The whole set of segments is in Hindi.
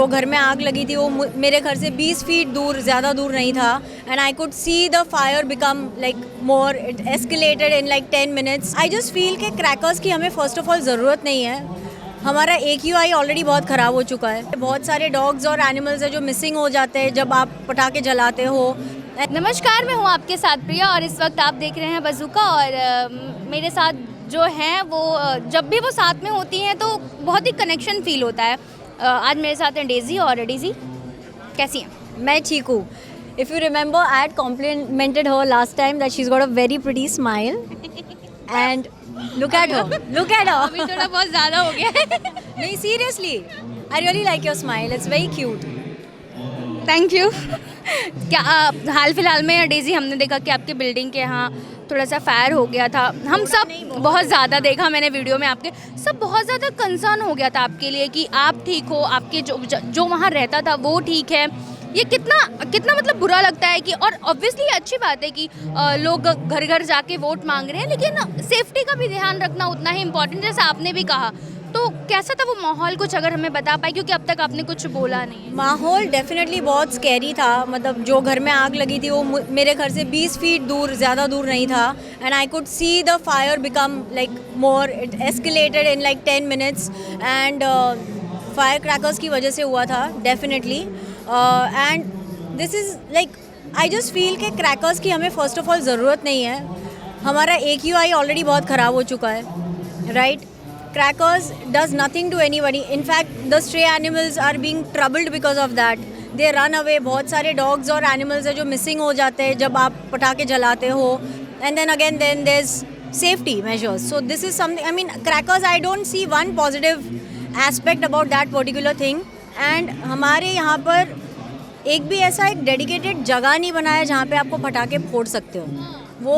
जो घर में आग लगी थी वो मेरे घर से 20 फीट दूर, ज़्यादा दूर नहीं था, and I could see the fire become like more, it escalated in like 10 minutes. I just feel कि क्रैकर्स की हमें फर्स्ट ऑफ ऑल ज़रूरत नहीं है. हमारा AQI ऑलरेडी बहुत ख़राब हो चुका है. बहुत सारे डॉग्स और एनिमल्स हैं जो मिसिंग हो जाते हैं जब आप पटाखे जलाते हो. नमस्कार, मैं हूँ आपके साथ प्रिया और इस वक्त आप देख रहे हैं बज़ूका. और मेरे साथ जो हैं वो जब भी वो साथ में होती हैं तो बहुत ही कनेक्शन फील होता है. आज मेरे साथ हैं डेज़ी. और डेज़ी कैसी हैं? मैं ठीक हूँ. If you remember, I had complimented her last time that she's got a very pretty smile. And look at her. Look at her. अभी थोड़ा बहुत ज़्यादा हो गया है. नहीं, seriously. I really like your smile. It's very cute. Thank you. क्या हाल फिलहाल में डेज़ी हमने देखा कि आपके बिल्डिंग के यहाँ थोड़ा सा फायर हो गया था. हम सब बहुत ज़्यादा देखा मैंने वीडियो में, आपके सब बहुत ज़्यादा कंसर्न हो गया था आपके लिए कि आप ठीक हो, आपके जो वहाँ रहता था वो ठीक है. ये कितना मतलब बुरा लगता है कि, और ऑब्वियसली अच्छी बात है कि लोग घर घर जाके वोट मांग रहे हैं, लेकिन सेफ्टी का भी ध्यान रखना उतना ही इम्पोर्टेंट, जैसे आपने भी कहा. तो कैसा था वो माहौल, कुछ अगर हमें बता पाए, क्योंकि अब तक आपने कुछ बोला नहीं है. माहौल डेफिनेटली बहुत स्कैरी था. मतलब जो घर में आग लगी थी वो मेरे घर से 20 फीट दूर, ज़्यादा दूर नहीं था, and I could see the fire become like more, it escalated in like 10 minutes. And fire crackers की वजह से हुआ था definitely. And this is like, I just feel कि क्रैकर्स की हमें फर्स्ट ऑफ ऑल ज़रूरत नहीं है. हमारा AQI ऑलरेडी बहुत ख़राब हो चुका है, right? Crackers does nothing to anybody. In fact, the stray animals are being troubled because of that. They run away. बहुत सारे dogs और animals हैं जो missing हो जाते हैं जब आप पटाखे जलाते हो. And then again, then there's safety measures. So this is something. I mean, crackers. I don't see one positive aspect about that particular thing. And हमारे यहाँ पर एक भी ऐसा एक dedicated जगह नहीं बनाया जहाँ पे आपको पटाखे फोड़ सकते हो. वो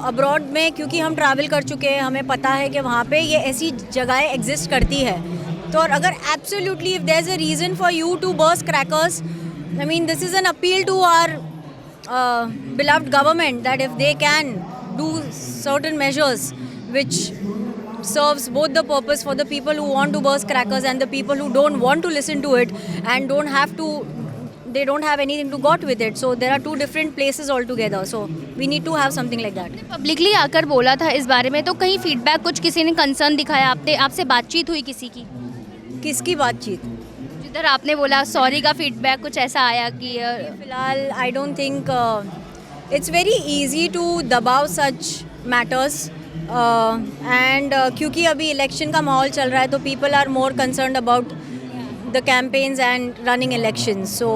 अब्रॉड में, क्योंकि हम ट्रैवल कर चुके हैं, हमें पता है कि वहाँ पे ये ऐसी जगहें एग्जिस्ट करती है. तो और अगर absolutely if there is a reason for you to burst crackers, I mean this is an appeal to our beloved government that if they can do certain measures which serves both the purpose for the people who want to burst crackers and the people who don't want to listen to it and they don't have anything to got with it. So there are two different places altogether. So we need to have something like that. Publicly आकर बोला था इस बारे में, तो कहीं फीडबैक, कुछ किसी ने कंसर्न दिखाया, आपसे बातचीत हुई किसी की? किसकी बातचीत? जिधर आपने बोला सॉरी का फीडबैक कुछ ऐसा आया कि फिलहाल I don't think it's very easy to दबाव सच मैटर्स. एंड क्योंकि अभी इलेक्शन का माहौल चल रहा है तो people are more concerned about the campaigns and running elections. So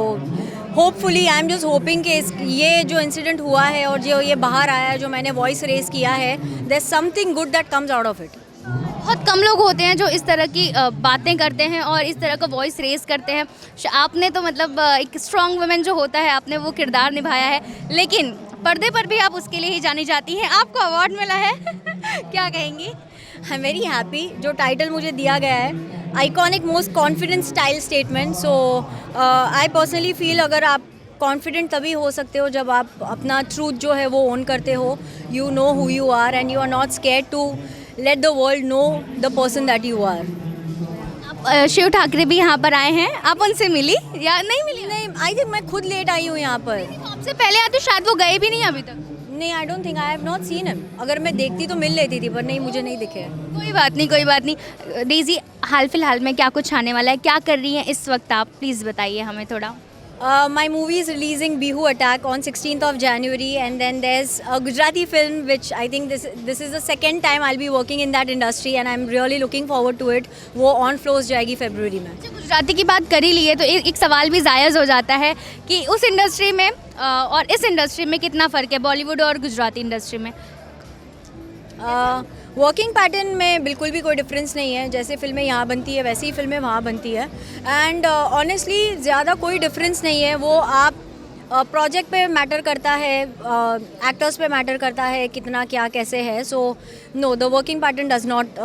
hopefully I'm just hoping कि ये जो इंसिडेंट हुआ है और जो ये बाहर आया है, जो मैंने वॉइस रेस किया है, there's something good that comes out of it. बहुत कम लोग होते हैं जो इस तरह की बातें करते हैं और इस तरह का वॉइस रेस करते हैं. आपने तो मतलब एक स्ट्रॉन्ग वुमेन जो होता है, आपने वो किरदार निभाया है, लेकिन पर्दे पर भी आप उसके लिए ही जानी जाती हैं. आपको अवार्ड मिला है. क्या कहेंगी? I am very happy. जो टाइटल मुझे दिया गया है, iconic most confident style statement. So I personally feel अगर आप कॉन्फिडेंट तभी हो सकते हो जब आप अपना ट्रूथ जो है वो ओन करते हो. You know who you are and you are not scared to let the world know the person that you are. Shiv Thackeray भी यहाँ पर आए हैं, आप उनसे मिली या नहीं मिली? नहीं, आई थिंक मैं खुद लेट आई हूँ यहाँ पर. आपसे पहले आते शायद वो गए भी नहीं अभी तक. नहीं, आई don't think, I have not seen him. अगर मैं देखती तो मिल लेती थी, पर नहीं, मुझे नहीं दिखे. कोई बात नहीं. डेज़ी, हाल फिलहाल में क्या कुछ आने वाला है, क्या कर रही हैं इस वक्त आप, प्लीज़ बताइए हमें थोड़ा. My movie is releasing Bihu Attack on 16th of January, and then there's a Gujarati film which I think this is the second time I'll be working in that industry and I'm really looking forward to it. वो on floors जाएगी फरवरी में. गुजराती की बात कर ही लिए तो एक सवाल भी जायज़ हो जाता है कि उस इंडस्ट्री में और इस इंडस्ट्री में कितना फ़र्क है, बॉलीवुड और गुजराती इंडस्ट्री में? वर्किंग पैटर्न में बिल्कुल भी कोई डिफरेंस नहीं है. जैसे फिल्में यहाँ बनती है वैसे ही फिल्में वहाँ बनती है. एंड ऑनेस्टली ज़्यादा कोई डिफरेंस नहीं है. वो आप प्रोजेक्ट पे मैटर करता है, एक्टर्स पे मैटर करता है कितना क्या कैसे है. So no, the working pattern does not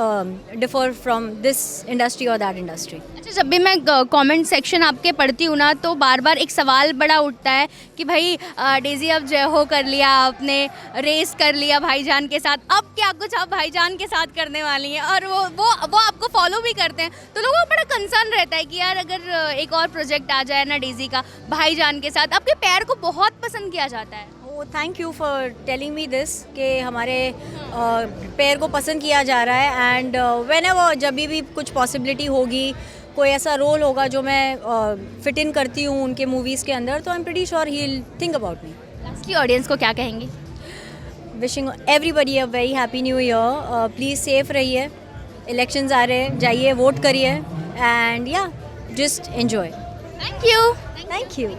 differ from this industry और दैट इंडस्ट्री. अच्छा, जब भी मैं कमेंट सेक्शन आपके पढ़ती हूँ ना, तो बार बार एक सवाल बड़ा उठता है कि भाई डेजी अब जय हो कर लिया आपने, रेस कर लिया भाईजान के साथ, अब क्या कुछ आप भाईजान के साथ करने वाली हैं, और वो आपको फॉलो भी करते हैं, तो लोगों को बड़ा कंसर्न रहता है कि यार अगर एक और प्रोजेक्ट आ जाए ना डेजी का भाईजान के साथ. आपके पैर को बहुत पसंद किया जाता है. Thank you for telling me this कि हमारे पेयर को पसंद किया जा रहा है. एंड व्हेनेवर जब भी कुछ पॉसिबिलिटी होगी, कोई ऐसा रोल होगा जो मैं फिट इन करती हूँ उनके मूवीज़ के अंदर, तो I am pretty sure he will think about me. Lastly audience को क्या कहेंगी? Wishing everybody a very happy new year. Please safe रहिए, इलेक्शंस आ रहे हैं, जाइए वोट करिए, एंड या just enjoy. Thank you. Thank you.